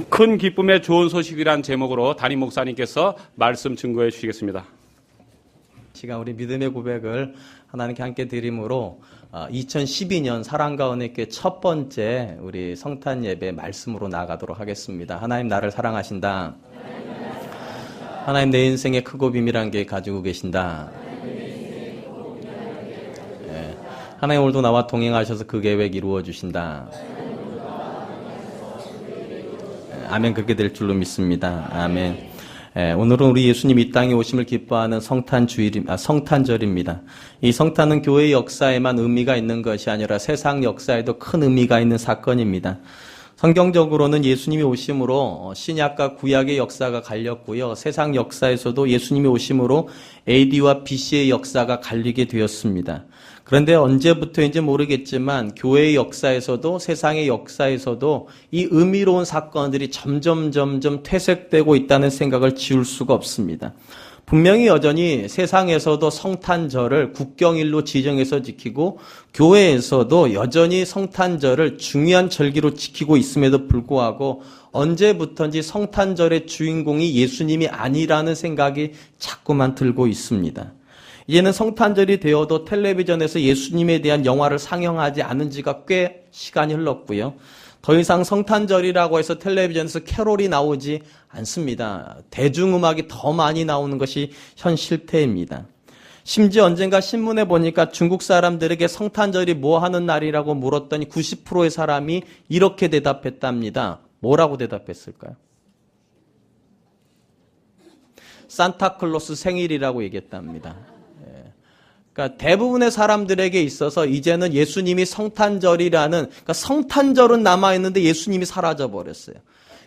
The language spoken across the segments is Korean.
큰 기쁨의 좋은 소식이란 제목으로 담임 목사님께서 말씀 증거해 주시겠습니다. 시간 우리 믿음의 고백을 하나님께 함께 드림으로 2012년 사랑과 은혜교회 첫 번째 우리 성탄 예배 말씀으로 나아가도록 하겠습니다. 하나님 나를 사랑하신다. 하나님 내 인생의 크고 비밀한 계획 가지고 계신다. 하나님 오늘도 나와 동행하셔서 그 계획 이루어 주신다. 아멘. 그렇게 될 줄로 믿습니다. 아멘. 오늘은 우리 예수님 이 땅에 오심을 기뻐하는 성탄절입니다. 이 성탄은 교회의 역사에만 의미가 있는 것이 아니라 세상 역사에도 큰 의미가 있는 사건입니다. 성경적으로는 예수님이 오심으로 신약과 구약의 역사가 갈렸고요. 세상 역사에서도 예수님이 오심으로 AD와 BC의 역사가 갈리게 되었습니다. 그런데 언제부터인지 모르겠지만 교회의 역사에서도 세상의 역사에서도 이 의미로운 사건들이 점점 퇴색되고 있다는 생각을 지울 수가 없습니다. 분명히 여전히 세상에서도 성탄절을 국경일로 지정해서 지키고 교회에서도 여전히 성탄절을 중요한 절기로 지키고 있음에도 불구하고 언제부턴지 성탄절의 주인공이 예수님이 아니라는 생각이 자꾸만 들고 있습니다. 이제는 성탄절이 되어도 텔레비전에서 예수님에 대한 영화를 상영하지 않은 지가 꽤 시간이 흘렀고요. 더 이상 성탄절이라고 해서 텔레비전에서 캐롤이 나오지 않습니다. 대중음악이 더 많이 나오는 것이 현 실태입니다. 심지어 언젠가 신문에 보니까 중국 사람들에게 성탄절이 뭐 하는 날이라고 물었더니 90%의 사람이 이렇게 대답했답니다. 뭐라고 대답했을까요? 산타클로스 생일이라고 얘기했답니다. 그러니까 대부분의 사람들에게 있어서 이제는 예수님이 성탄절이라는, 그러니까 성탄절은 남아있는데 예수님이 사라져버렸어요.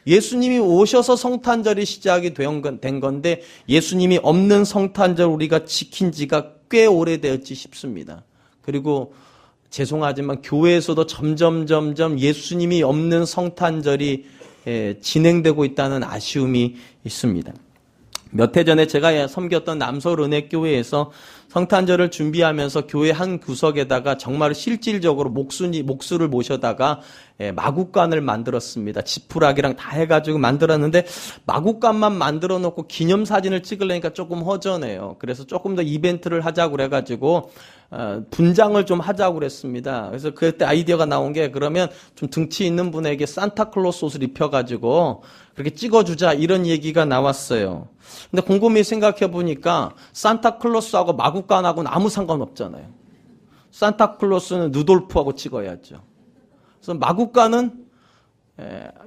예수님이 오셔서 성탄절이 시작이 된 건데 예수님이 없는 성탄절 우리가 지킨 지가 꽤 오래되었지 싶습니다. 그리고 죄송하지만 교회에서도 점점 예수님이 없는 성탄절이 진행되고 있다는 아쉬움이 있습니다. 몇 해 전에 제가 섬겼던 남서은혜교회에서 성탄절을 준비하면서 교회 한 구석에다가 정말 실질적으로 목수를 모셔다가 마구간을 만들었습니다. 지푸라기랑 다 해가지고 만들었는데 마구간만 만들어 놓고 기념사진을 찍으려니까 조금 허전해요. 그래서 조금 더 이벤트를 하자고 그래가지고 분장을 좀 하자고 그랬습니다. 그래서 그때 아이디어가 나온 게 그러면 좀 등치 있는 분에게 산타클로스 옷을 입혀가지고 그렇게 찍어주자 이런 얘기가 나왔어요. 근데 곰곰이 생각해 보니까 산타클로스하고 마구간하고는 아무 상관없잖아요. 산타클로스는 루돌프하고 찍어야죠. 그래서 마구간은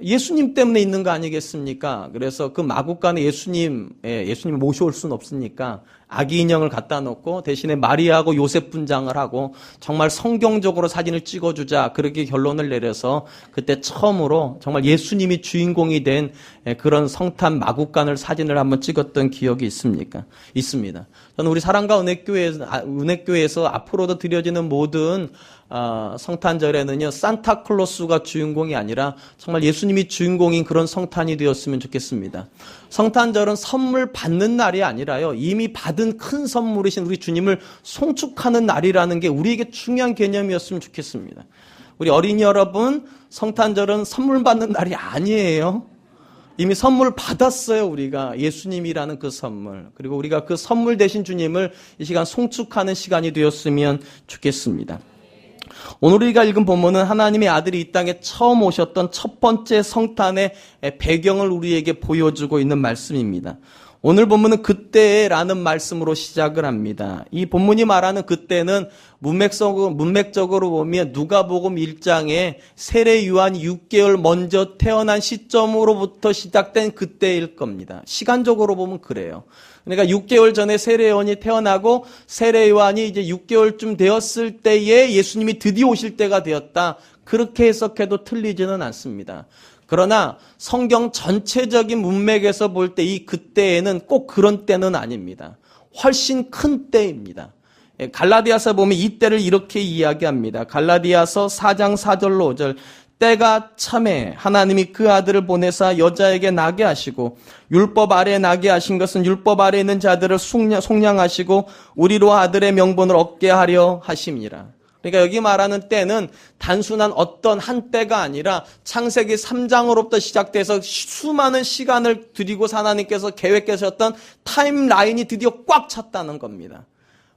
예수님 때문에 있는 거 아니겠습니까? 그래서 그 마구간에 예수님을 모셔올 수는 없으니까 아기 인형을 갖다 놓고 대신에 마리아하고 요셉 분장을 하고 정말 성경적으로 사진을 찍어주자 그렇게 결론을 내려서 그때 처음으로 정말 예수님이 주인공이 된 그런 성탄 마구간을 사진을 한번 찍었던 기억이 있습니다. 저는 우리 사랑과 은혜교회에서 앞으로도 드려지는 모든 성탄절에는요 산타클로스가 주인공이 아니라 정말 예수님이 주인공인 그런 성탄이 되었으면 좋겠습니다. 성탄절은 선물 받는 날이 아니라요 이미 받은 큰 선물이신 우리 주님을 송축하는 날이라는 게 우리에게 중요한 개념이었으면 좋겠습니다. 우리 어린이 여러분, 성탄절은 선물 받는 날이 아니에요. 이미 선물 받았어요. 우리가 예수님이라는 그 선물, 그리고 우리가 그 선물 대신 주님을 이 시간 송축하는 시간이 되었으면 좋겠습니다. 오늘 우리가 읽은 본문은 하나님의 아들이 이 땅에 처음 오셨던 첫 번째 성탄의 배경을 우리에게 보여주고 있는 말씀입니다. 오늘 본문은 그때라는 말씀으로 시작을 합니다. 이 본문이 말하는 그때는 문맥적으로 보면 누가복음 1장에 세례 요한이 6개월 먼저 태어난 시점으로부터 시작된 그때일 겁니다. 시간적으로 보면 그래요. 그러니까 6개월 전에 세례 요한이 태어나고 세례 요한이 이제 6개월쯤 되었을 때에 예수님이 드디어 오실 때가 되었다. 그렇게 해석해도 틀리지는 않습니다. 그러나 성경 전체적인 문맥에서 볼 때 이 그때에는 꼭 그런 때는 아닙니다. 훨씬 큰 때입니다. 갈라디아서 보면 이 때를 이렇게 이야기합니다. 갈라디아서 4장 4절로 5절. 때가 참에 하나님이 그 아들을 보내사 여자에게 나게 하시고 율법 아래에 나게 하신 것은 율법 아래에 있는 자들을 속량하시고 우리로 아들의 명분을 얻게 하려 하심이라. 그러니까 여기 말하는 때는 단순한 어떤 한 때가 아니라 창세기 3장으로부터 시작돼서 수많은 시간을 들이고 하나님께서 계획하셨던 타임라인이 드디어 꽉 찼다는 겁니다.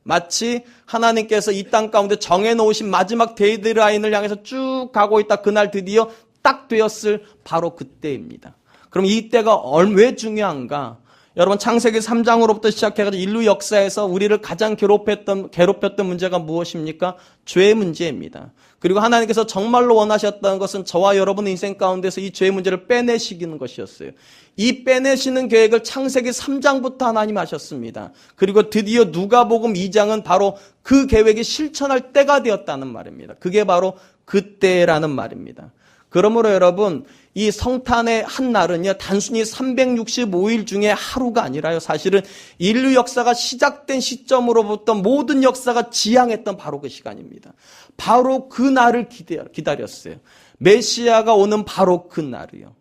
마치 하나님께서 이 땅 가운데 정해놓으신 마지막 데드라인을 향해서 쭉 가고 있다. 그날 드디어 딱 되었을 바로 그때입니다. 그럼 이 때가 왜 중요한가? 여러분 창세기 3장으로부터 시작해가지고 인류 역사에서 우리를 가장 괴롭혔던 문제가 무엇입니까? 죄의 문제입니다. 그리고 하나님께서 정말로 원하셨던 것은 저와 여러분의 인생 가운데서 이 죄의 문제를 빼내시기는 것이었어요. 이 빼내시는 계획을 창세기 3장부터 하나님 하셨습니다. 그리고 드디어 누가복음 2장은 바로 그 계획이 실천할 때가 되었다는 말입니다. 그게 바로 그때라는 말입니다. 그러므로 여러분 이 성탄의 한 날은요 단순히 365일 중에 하루가 아니라요 사실은 인류 역사가 시작된 시점으로부터 모든 역사가 지향했던 바로 그 시간입니다. 바로 그 날을 기다렸어요. 메시아가 오는 바로 그 날이요.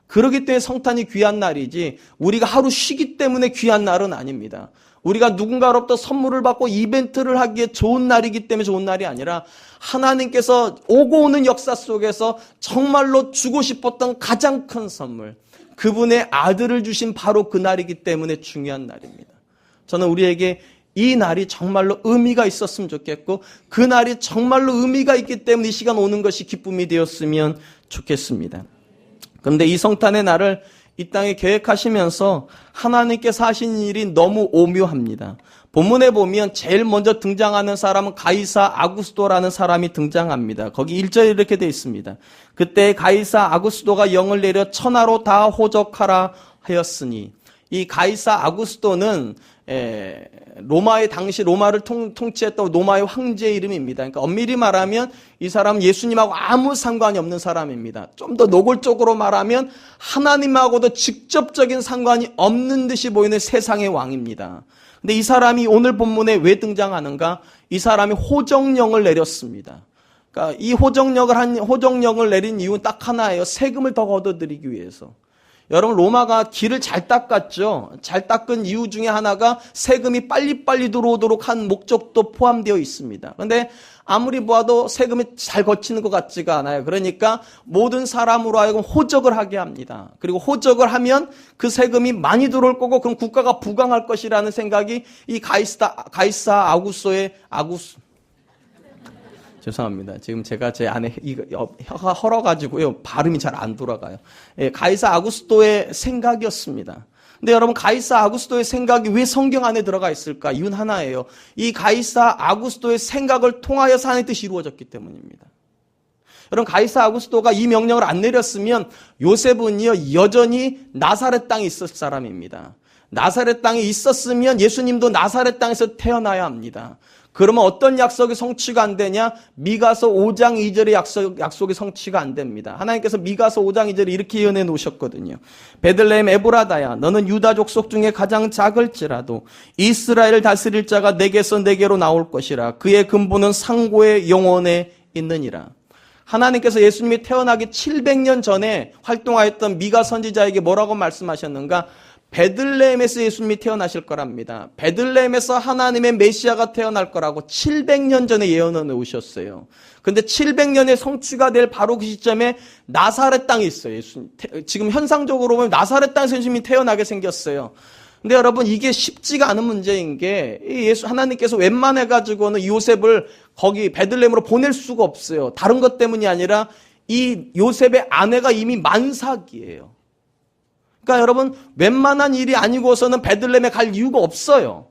그렇기 때문에 성탄이 귀한 날이지 우리가 하루 쉬기 때문에 귀한 날은 아닙니다. 우리가 누군가로부터 선물을 받고 이벤트를 하기에 좋은 날이기 때문에 좋은 날이 아니라 하나님께서 오고 오는 역사 속에서 정말로 주고 싶었던 가장 큰 선물, 그분의 아들을 주신 바로 그 날이기 때문에 중요한 날입니다. 저는 우리에게 이 날이 정말로 의미가 있었으면 좋겠고 그 날이 정말로 의미가 있기 때문에 이 시간 오는 것이 기쁨이 되었으면 좋겠습니다. 그런데 이 성탄의 날을 이 땅에 계획하시면서 하나님께서 하신 일이 너무 오묘합니다. 본문에 보면 제일 먼저 등장하는 사람은 가이사 아구스도라는 사람이 등장합니다. 거기 1절에 이렇게 되어 있습니다. 그때 가이사 아구스도가 영을 내려 천하로 다 호적하라 하였으니, 이 가이사 아구스도는 로마의 당시 로마를 통치했던 로마의 황제의 이름입니다. 그러니까 엄밀히 말하면 이 사람은 예수님하고 아무 상관이 없는 사람입니다. 좀 더 노골적으로 말하면 하나님하고도 직접적인 상관이 없는 듯이 보이는 세상의 왕입니다. 근데 이 사람이 오늘 본문에 왜 등장하는가? 이 사람이 호정령을 내렸습니다. 그러니까 이 호정령을 내린 이유는 딱 하나예요. 세금을 더 걷어들이기 위해서. 여러분 로마가 길을 잘 닦았죠. 잘 닦은 이유 중에 하나가 세금이 빨리빨리 들어오도록 한 목적도 포함되어 있습니다. 그런데 아무리 보아도 세금이 잘 거치는 것 같지가 않아요. 그러니까 모든 사람으로 하여금 호적을 하게 합니다. 그리고 호적을 하면 그 세금이 많이 들어올 거고 그럼 국가가 부강할 것이라는 생각이 이 가이사 죄송합니다. 지금 제가 제 안에 혀가 헐어가지고요. 발음이 잘 안 돌아가요. 가이사 아구스도의 생각이었습니다. 근데 여러분 가이사 아구스도의 생각이 왜 성경 안에 들어가 있을까? 이유는 하나예요. 이 가이사 아구스도의 생각을 통하여서 하나님의 뜻이 이루어졌기 때문입니다. 여러분 가이사 아구스도가 이 명령을 안 내렸으면 요셉은요 여전히 나사렛 땅에 있었을 사람입니다. 나사렛 땅에 있었으면 예수님도 나사렛 땅에서 태어나야 합니다. 그러면 어떤 약속이 성취가 안 되냐? 미가서 5장 2절의 약속이 성취가 안 됩니다. 하나님께서 미가서 5장 2절에 이렇게 예언해 놓으셨거든요. 베들레헴 에브라다야, 너는 유다 족속 중에 가장 작을지라도 이스라엘을 다스릴 자가 내게서 내게로 나올 것이라. 그의 근본은 상고의 영원에 있느니라. 하나님께서 예수님이 태어나기 700년 전에 활동하였던 미가 선지자에게 뭐라고 말씀하셨는가? 베들레헴에서 예수님이 태어나실 거랍니다. 베들레헴에서 하나님의 메시아가 태어날 거라고 700년 전에 예언해 놓으셨어요. 그런데 700년에 성취가 될 바로 그 시점에 나사렛 땅에 있어요. 지금 현상적으로 보면 나사렛 땅에서 예수님이 태어나게 생겼어요. 근데 여러분 이게 쉽지가 않은 문제인 게 하나님께서 웬만해가지고는 요셉을 거기 베들레헴으로 보낼 수가 없어요. 다른 것 때문이 아니라 이 요셉의 아내가 이미 만삭이에요. 그러니까 여러분 웬만한 일이 아니고서는 베들레헴에 갈 이유가 없어요.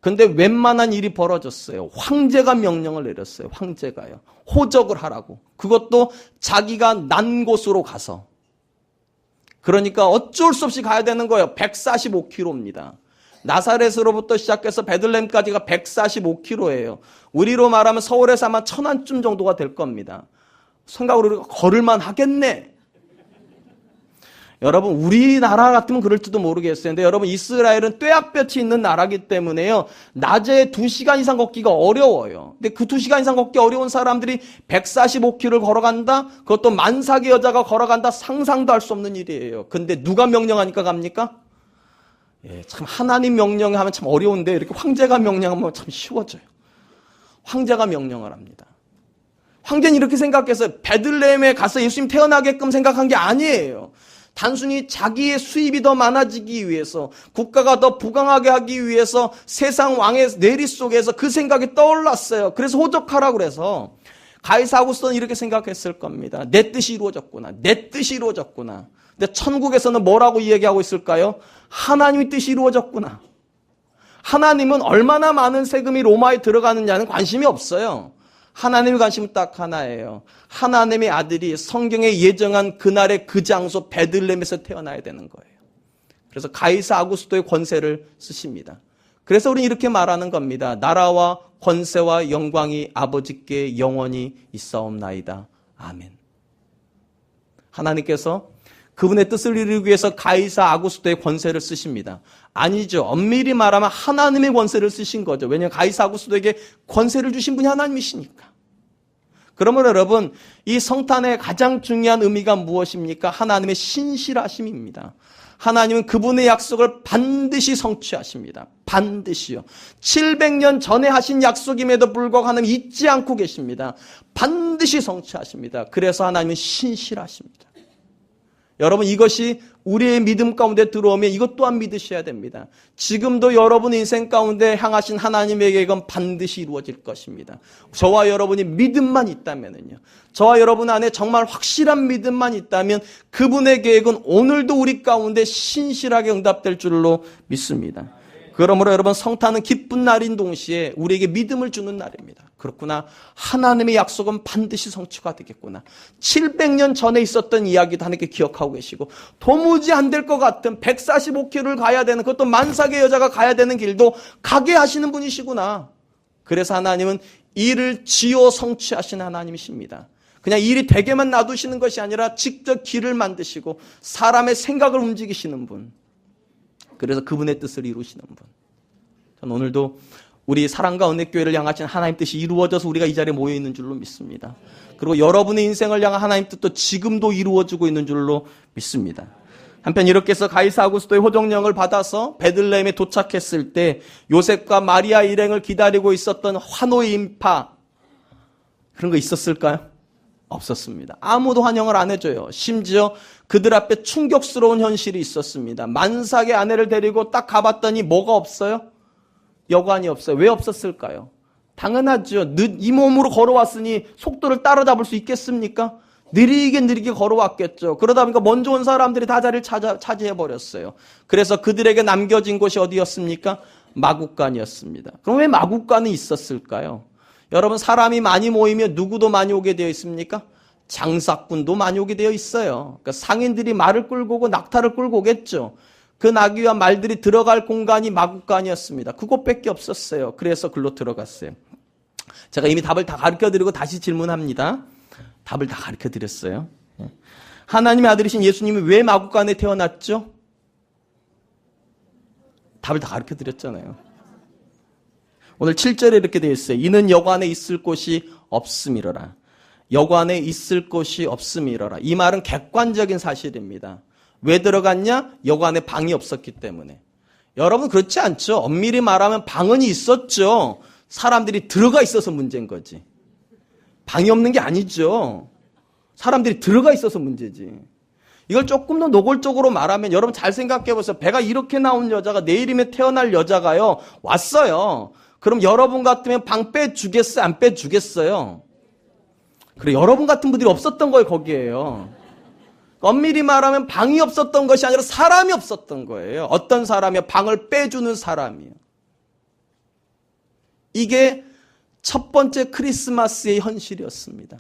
근데 웬만한 일이 벌어졌어요. 황제가 명령을 내렸어요. 황제가요. 호적을 하라고. 그것도 자기가 난 곳으로 가서. 그러니까 어쩔 수 없이 가야 되는 거예요. 145km입니다. 나사렛으로부터 시작해서 베들레헴까지가 145km예요. 우리로 말하면 서울에서 아마 1000안쯤 정도가 될 겁니다. 생각으로 우리가 걸을만 하겠네. 여러분 우리나라 같으면 그럴지도 모르겠어요. 근데 여러분 이스라엘은 뙤약볕이 있는 나라기 때문에요. 낮에 2시간 이상 걷기가 어려워요. 근데 그 2시간 이상 걷기 어려운 사람들이 145km를 걸어간다? 그것도 만삭의 여자가 걸어간다? 상상도 할 수 없는 일이에요. 근데 누가 명령하니까 갑니까? 참 하나님 명령하면 참 어려운데 이렇게 황제가 명령하면 참 쉬워져요. 황제가 명령을 합니다. 황제는 이렇게 생각해서 베들레헴에 가서 예수님 태어나게끔 생각한 게 아니에요. 단순히 자기의 수입이 더 많아지기 위해서, 국가가 더 부강하게 하기 위해서 세상 왕의 내리 속에서 그 생각이 떠올랐어요. 그래서 호적하라고 그래서 가이사 아구스토는 이렇게 생각했을 겁니다. 내 뜻이 이루어졌구나. 내 뜻이 이루어졌구나. 근데 천국에서는 뭐라고 이야기하고 있을까요? 하나님의 뜻이 이루어졌구나. 하나님은 얼마나 많은 세금이 로마에 들어가느냐는 관심이 없어요. 하나님의 관심은 딱 하나예요. 하나님의 아들이 성경에 예정한 그날의 그 장소 베들레헴에서 태어나야 되는 거예요. 그래서 가이사 아구스토의 권세를 쓰십니다. 그래서 우리는 이렇게 말하는 겁니다. 나라와 권세와 영광이 아버지께 영원히 있사옵나이다. 아멘. 하나님께서 그분의 뜻을 이루기 위해서 가이사 아구스토의 권세를 쓰십니다. 아니죠. 엄밀히 말하면 하나님의 권세를 쓰신 거죠. 왜냐하면 가이사 아구스토에게 권세를 주신 분이 하나님이시니까. 그러므로 여러분, 이 성탄의 가장 중요한 의미가 무엇입니까? 하나님의 신실하심입니다. 하나님은 그분의 약속을 반드시 성취하십니다. 반드시요. 700년 전에 하신 약속임에도 불구하고 하나님 잊지 않고 계십니다. 반드시 성취하십니다. 그래서 하나님은 신실하십니다. 여러분, 이것이 우리의 믿음 가운데 들어오면 이것 또한 믿으셔야 됩니다. 지금도 여러분의 인생 가운데 향하신 하나님의 계획은 반드시 이루어질 것입니다. 저와 여러분이 믿음만 있다면요. 저와 여러분 안에 정말 확실한 믿음만 있다면 그분의 계획은 오늘도 우리 가운데 신실하게 응답될 줄로 믿습니다. 그러므로 여러분, 성탄은 기쁜 날인 동시에 우리에게 믿음을 주는 날입니다. 그렇구나. 하나님의 약속은 반드시 성취가 되겠구나. 700년 전에 있었던 이야기도 하나님께 기억하고 계시고, 도무지 안 될 것 같은 145km를 가야 되는, 그것도 만삭의 여자가 가야 되는 길도 가게 하시는 분이시구나. 그래서 하나님은 일을 지어 성취하시는 하나님이십니다. 그냥 일이 되게만 놔두시는 것이 아니라 직접 길을 만드시고 사람의 생각을 움직이시는 분. 그래서 그분의 뜻을 이루시는 분. 저는 오늘도 우리 사랑과 은혜교회를 향하신 하나님 뜻이 이루어져서 우리가 이 자리에 모여 있는 줄로 믿습니다. 그리고 여러분의 인생을 향한 하나님 뜻도 지금도 이루어지고 있는 줄로 믿습니다. 한편 이렇게 해서 가이사 아구스토의 호정령을 받아서 베들레헴에 도착했을 때 요셉과 마리아 일행을 기다리고 있었던 환호의 인파, 그런 거 있었을까요? 없었습니다. 아무도 환영을 안 해줘요. 심지어 그들 앞에 충격스러운 현실이 있었습니다. 만삭의 아내를 데리고 딱 가봤더니 뭐가 없어요? 여관이 없어요. 왜 없었을까요? 당연하죠. 이 몸으로 걸어왔으니 속도를 따라잡을 수 있겠습니까? 느리게 걸어왔겠죠. 그러다 보니까 먼저 온 사람들이 다 자리를 차지해버렸어요. 그래서 그들에게 남겨진 곳이 어디였습니까? 마구간이었습니다. 그럼 왜 마구간이 있었을까요? 여러분, 사람이 많이 모이면 누구도 많이 오게 되어 있습니까? 장사꾼도 많이 오게 되어 있어요. 그러니까 상인들이 말을 끌고 오고 낙타를 끌고 오겠죠. 그 나귀와 말들이 들어갈 공간이 마구간이었습니다. 그곳밖에 없었어요. 그래서 글로 들어갔어요. 제가 이미 답을 다 가르쳐드리고 다시 질문합니다. 답을 다 가르쳐드렸어요. 하나님의 아들이신 예수님이 왜 마구간에 태어났죠? 답을 다 가르쳐드렸잖아요. 오늘 7절에 이렇게 되어 있어요. 이는 여관에 있을 곳이 없음이로라. 여관에 있을 곳이 없음이로라. 이 말은 객관적인 사실입니다. 왜 들어갔냐? 여관에 방이 없었기 때문에. 여러분, 그렇지 않죠? 엄밀히 말하면 방은 있었죠. 사람들이 들어가 있어서 문제인 거지. 방이 없는 게 아니죠. 사람들이 들어가 있어서 문제지. 이걸 조금 더 노골적으로 말하면 여러분 잘 생각해 보세요. 배가 이렇게 나온 여자가 내일이면 태어날 여자가요. 왔어요. 그럼 여러분 같으면 방 빼주겠어요? 안 빼주겠어요? 그래, 여러분 같은 분들이 없었던 거예요, 거기에요. 엄밀히 말하면 방이 없었던 것이 아니라 사람이 없었던 거예요. 어떤 사람이요? 방을 빼주는 사람이요. 이게 첫 번째 크리스마스의 현실이었습니다.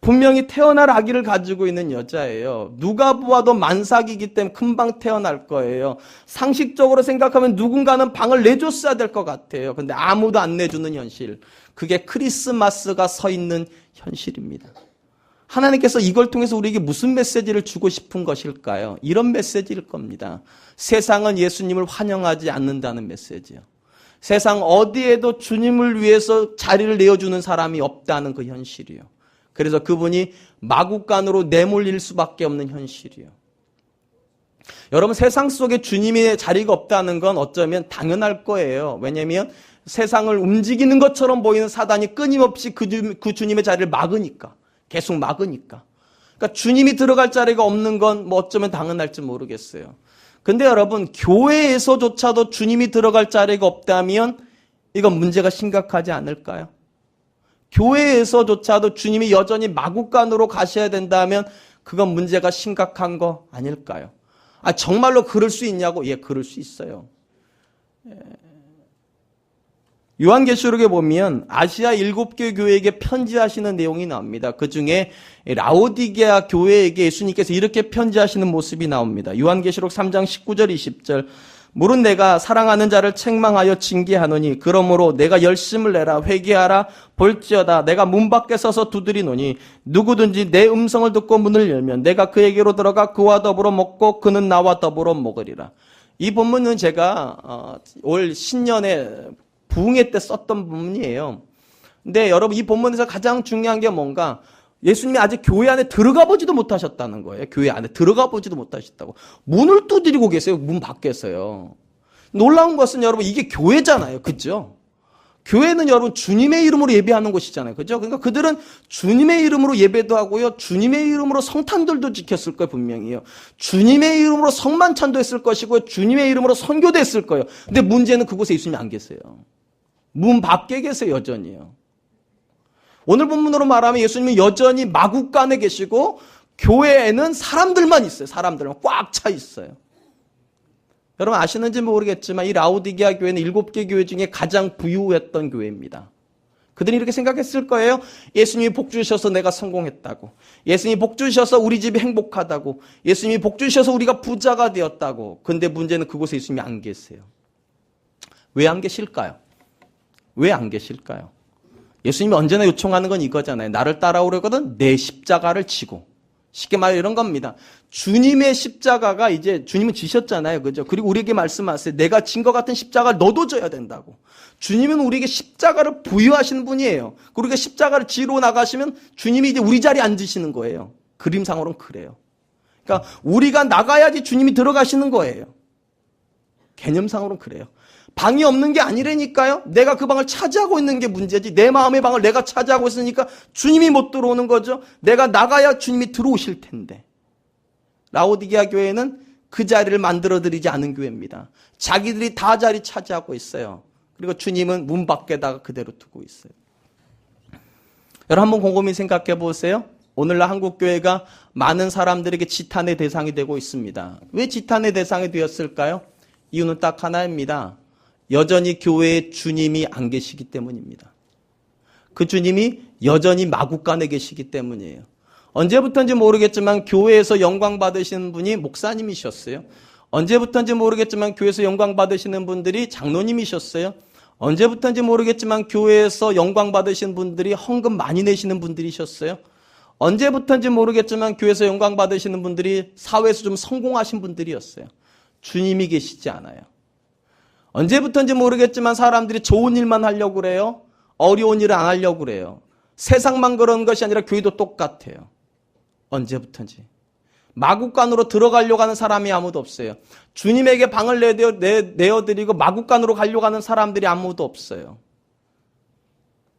분명히 태어날 아기를 가지고 있는 여자예요. 누가 보아도 만삭이기 때문에 금방 태어날 거예요. 상식적으로 생각하면 누군가는 방을 내줬어야 될 것 같아요. 근데 아무도 안 내주는 현실. 그게 크리스마스가 서 있는 현실입니다. 하나님께서 이걸 통해서 우리에게 무슨 메시지를 주고 싶은 것일까요? 이런 메시지일 겁니다. 세상은 예수님을 환영하지 않는다는 메시지요. 세상 어디에도 주님을 위해서 자리를 내어주는 사람이 없다는 그 현실이요. 그래서 그분이 마구간으로 내몰릴 수밖에 없는 현실이요. 여러분 세상 속에 주님의 자리가 없다는 건 어쩌면 당연할 거예요. 왜냐하면 세상을 움직이는 것처럼 보이는 사단이 끊임없이 그 주님의 자리를 막으니까. 계속 막으니까. 그러니까 주님이 들어갈 자리가 없는 건 뭐 어쩌면 당연할지 모르겠어요. 근데 여러분 교회에서조차도 주님이 들어갈 자리가 없다면 이건 문제가 심각하지 않을까요? 교회에서조차도 주님이 여전히 마구간으로 가셔야 된다면 그건 문제가 심각한 거 아닐까요? 아, 정말로 그럴 수 있냐고? 예, 그럴 수 있어요. 요한계시록에 보면 아시아 7개 교회에게 편지하시는 내용이 나옵니다. 그 중에 라오디게아 교회에게 예수님께서 이렇게 편지하시는 모습이 나옵니다. 요한계시록 3장 19절 20절 물은 내가 사랑하는 자를 책망하여 징계하노니 그러므로 내가 열심을 내라 회개하라 볼지어다 내가 문 밖에 서서 두드리노니 누구든지 내 음성을 듣고 문을 열면 내가 그에게로 들어가 그와 더불어 먹고 그는 나와 더불어 먹으리라. 이 본문은 제가 올 신년에 부흥회 때 썼던 본문이에요. 근데 여러분 이 본문에서 가장 중요한 게 뭔가 예수님이 아직 교회 안에 들어가 보지도 못하셨다는 거예요. 교회 안에 들어가 보지도 못하셨다고. 문을 두드리고 계세요. 문 밖에서요. 놀라운 것은 여러분 이게 교회잖아요. 그죠? 교회는 여러분 주님의 이름으로 예배하는 곳이잖아요. 그죠? 그러니까 그들은 주님의 이름으로 예배도 하고요. 주님의 이름으로 성탄들도 지켰을 거예요. 분명히요. 주님의 이름으로 성만찬도 했을 것이고요. 주님의 이름으로 선교도 했을 거예요. 근데 문제는 그곳에 예수님이 안 계세요. 문 밖에 계세요. 여전히요. 오늘 본문으로 말하면 예수님은 여전히 마구간에 계시고 교회에는 사람들만 있어요. 사람들만 꽉 차 있어요. 여러분 아시는지 모르겠지만 이 라오디게아 교회는 7개 교회 중에 가장 부유했던 교회입니다. 그들이 이렇게 생각했을 거예요. 예수님이 복 주셔서 내가 성공했다고. 예수님이 복 주셔서 우리 집이 행복하다고. 예수님이 복 주셔서 우리가 부자가 되었다고. 근데 문제는 그곳에 예수님이 안 계세요. 왜 안 계실까요? 왜 안 계실까요? 예수님이 언제나 요청하는 건 이거잖아요. 나를 따라오려거든 내 십자가를 지고. 쉽게 말해 이런 겁니다. 주님의 십자가가 이제 주님은 지셨잖아요. 그죠? 그리고 우리에게 말씀하세요. 내가 진 것 같은 십자가를 너도 져야 된다고. 주님은 우리에게 십자가를 부여하시는 분이에요. 그리고 십자가를 지러 나가시면 주님이 이제 우리 자리에 앉으시는 거예요. 그림상으로는 그래요. 그러니까 우리가 나가야지 주님이 들어가시는 거예요. 개념상으로는 그래요. 방이 없는 게 아니라니까요. 내가 그 방을 차지하고 있는 게 문제지. 내 마음의 방을 내가 차지하고 있으니까 주님이 못 들어오는 거죠. 내가 나가야 주님이 들어오실 텐데. 라오디게아 교회는 그 자리를 만들어드리지 않은 교회입니다. 자기들이 다 자리 차지하고 있어요. 그리고 주님은 문 밖에다가 그대로 두고 있어요. 여러분 한번 곰곰이 생각해 보세요. 오늘날 한국교회가 많은 사람들에게 지탄의 대상이 되고 있습니다. 왜 지탄의 대상이 되었을까요? 이유는 딱 하나입니다. 여전히 교회에 주님이 안 계시기 때문입니다. 그 주님이 여전히 마구간에 계시기 때문이에요. 언제부터인지 모르겠지만 교회에서 영광 받으시는 분이 목사님이셨어요. 언제부터인지 모르겠지만 교회에서 영광 받으시는 분들이 장로님이셨어요. 언제부터인지 모르겠지만 교회에서 영광 받으시는 분들이 헌금 많이 내시는 분들이셨어요. 언제부터인지 모르겠지만 교회에서 영광 받으시는 분들이 사회에서 좀 성공하신 분들이었어요. 주님이 계시지 않아요. 언제부터인지 모르겠지만 사람들이 좋은 일만 하려고 그래요. 어려운 일을 안 하려고 그래요. 세상만 그런 것이 아니라 교회도 똑같아요. 언제부터인지. 마구간으로 들어가려고 하는 사람이 아무도 없어요. 주님에게 방을 내어드리고 마구간으로 가려고 하는 사람들이 아무도 없어요.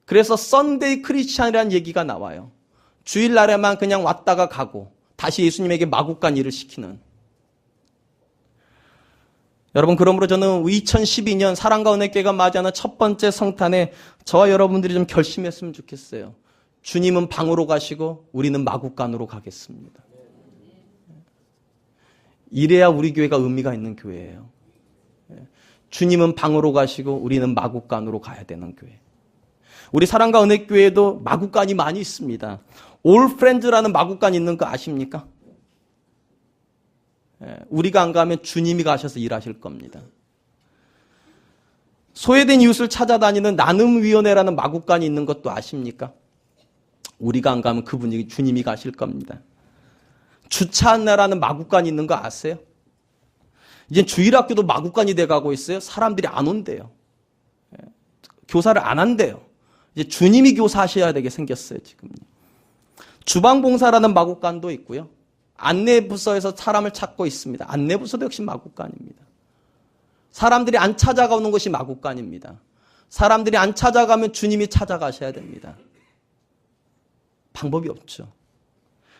그래서 썬데이 크리스찬이라는 얘기가 나와요. 주일날에만 그냥 왔다가 가고 다시 예수님에게 마구간 일을 시키는. 여러분 그러므로 저는 2012년 사랑과 은혜교회가 맞이하는 첫 번째 성탄에 저와 여러분들이 좀 결심했으면 좋겠어요. 주님은 방으로 가시고 우리는 마구간으로 가겠습니다. 이래야 우리 교회가 의미가 있는 교회예요. 주님은 방으로 가시고 우리는 마구간으로 가야 되는 교회. 우리 사랑과 은혜교회도 마구간이 많이 있습니다. 올 프렌즈라는 마구간 있는 거 아십니까? 우리가 안 가면 주님이 가셔서 일하실 겁니다. 소외된 이웃을 찾아다니는 나눔위원회라는 마구간이 있는 것도 아십니까? 우리가 안 가면 그분이 주님이 가실 겁니다. 주차안내라는 마구간이 있는 거 아세요? 이제 주일학교도 마구간이 돼가고 있어요. 사람들이 안 온대요. 교사를 안 한대요. 이제 주님이 교사하셔야 되게 생겼어요. 지금 주방봉사라는 마구간도 있고요. 안내부서에서 사람을 찾고 있습니다. 안내부서도 역시 마구간입니다. 사람들이 안 찾아가는 것이 마구간입니다. 사람들이 안 찾아가면 주님이 찾아가셔야 됩니다. 방법이 없죠.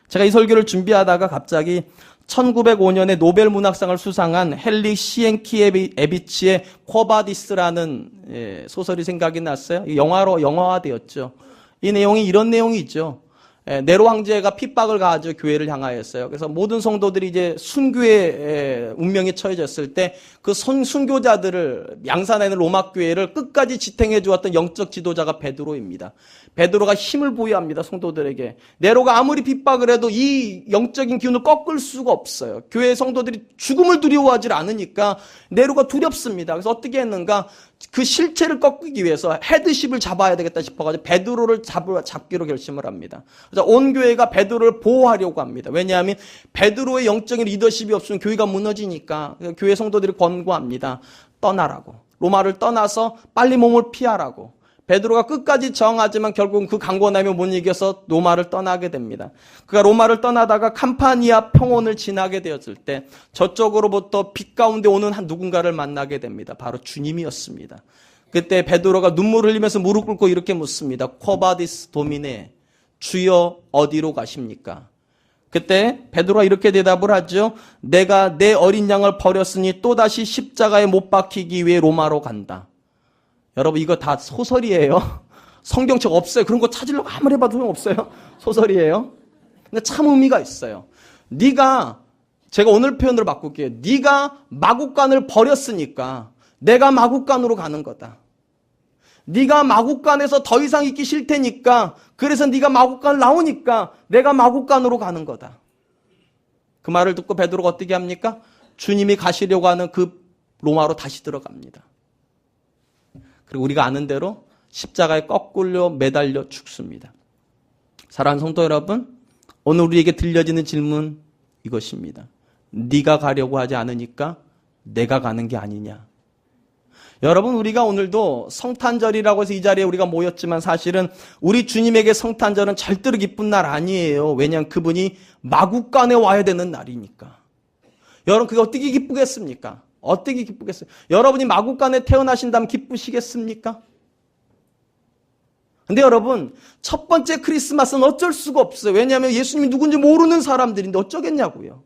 제가 이 설교를 준비하다가 갑자기 1905년에 노벨 문학상을 수상한 헨리 시엔키에비치의 코바디스라는 소설이 생각이 났어요. 영화화되었죠. 이 내용이 이런 내용이죠. 네로 황제가 핍박을 가하죠. 교회를 향하였어요. 그래서 모든 성도들이 이제 순교의 운명에 처해졌을 때 그 순교자들을 양산에 있는 로마 교회를 끝까지 지탱해 주었던 영적 지도자가 베드로입니다. 베드로가 힘을 보유합니다. 성도들에게. 네로가 아무리 핍박을 해도 이 영적인 기운을 꺾을 수가 없어요. 교회 성도들이 죽음을 두려워하지 않으니까 네로가 두렵습니다. 그래서 어떻게 했는가? 그 실체를 꺾기 위해서 헤드십을 잡아야 되겠다 싶어가지고 베드로를 잡기로 결심을 합니다. 그래서 온 교회가 베드로를 보호하려고 합니다. 왜냐하면 베드로의 영적인 리더십이 없으면 교회가 무너지니까 교회 성도들이 권고합니다. 떠나라고. 로마를 떠나서 빨리 몸을 피하라고. 베드로가 끝까지 저항하지만 결국은 그 강권함에 못 이겨서 로마를 떠나게 됩니다. 그가 로마를 떠나다가 캄파니아 평원을 지나게 되었을 때 저쪽으로부터 빛 가운데 오는 한 누군가를 만나게 됩니다. 바로 주님이었습니다. 그때 베드로가 눈물을 흘리면서 무릎 꿇고 이렇게 묻습니다. 코바디스 도미네, 주여 어디로 가십니까? 그때 베드로가 이렇게 대답을 하죠. 내가 내 어린 양을 버렸으니 또다시 십자가에 못 박히기 위해 로마로 간다. 여러분 이거 다 소설이에요. 성경책 없어요. 그런 거 찾으려고 아무리 해봐도 없어요. 소설이에요. 근데 참 의미가 있어요. 네가 제가 오늘 표현으로 바꿀게요. 네가 마국간을 버렸으니까 내가 마국간으로 가는 거다. 네가 마국간에서 더 이상 있기 싫다니까 그래서 네가 마국간을 나오니까 내가 마국간으로 가는 거다. 그 말을 듣고 베드로가 어떻게 합니까? 주님이 가시려고 하는 그 로마로 다시 들어갑니다. 그리고 우리가 아는 대로 십자가에 거꾸로 매달려 죽습니다. 사랑하는 성도 여러분, 오늘 우리에게 들려지는 질문 이것입니다. 네가 가려고 하지 않으니까 내가 가는 게 아니냐. 여러분 우리가 오늘도 성탄절이라고 해서 이 자리에 우리가 모였지만 사실은 우리 주님에게 성탄절은 절대로 기쁜 날 아니에요. 왜냐하면 그분이 마국간에 와야 되는 날이니까. 여러분 그게 어떻게 기쁘겠습니까? 어떻게 기쁘겠어요? 여러분이 마국간에 태어나신다면 기쁘시겠습니까? 근데 여러분 첫 번째 크리스마스는 어쩔 수가 없어요. 왜냐하면 예수님이 누군지 모르는 사람들인데 어쩌겠냐고요.